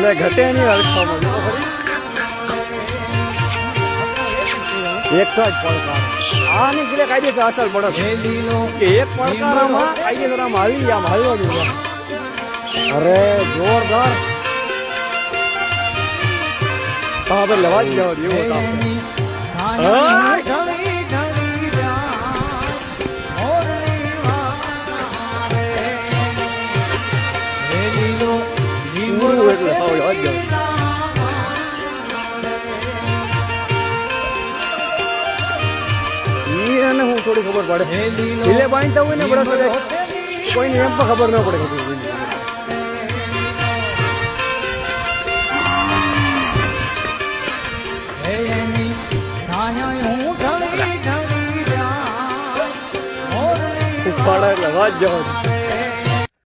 અરે ઘટે નહીં હરખામાં એક જ પડકાર આની ગીલે કાયદેસર અસર પડે કે એક પડકારમાં કાયદેસર આમ હાલી આમ હાલવા જોઈએ. અરે જોરદાર હા ભાઈ લવા જ જવા એવું એટલે લવા જ જવા. એને હું થોડી ખબર પડે ઢીલે બાંધતા હોય ને બધા કોઈને એમ પણ ખબર ન પડે. ઉફાડા એટલે વાત જવા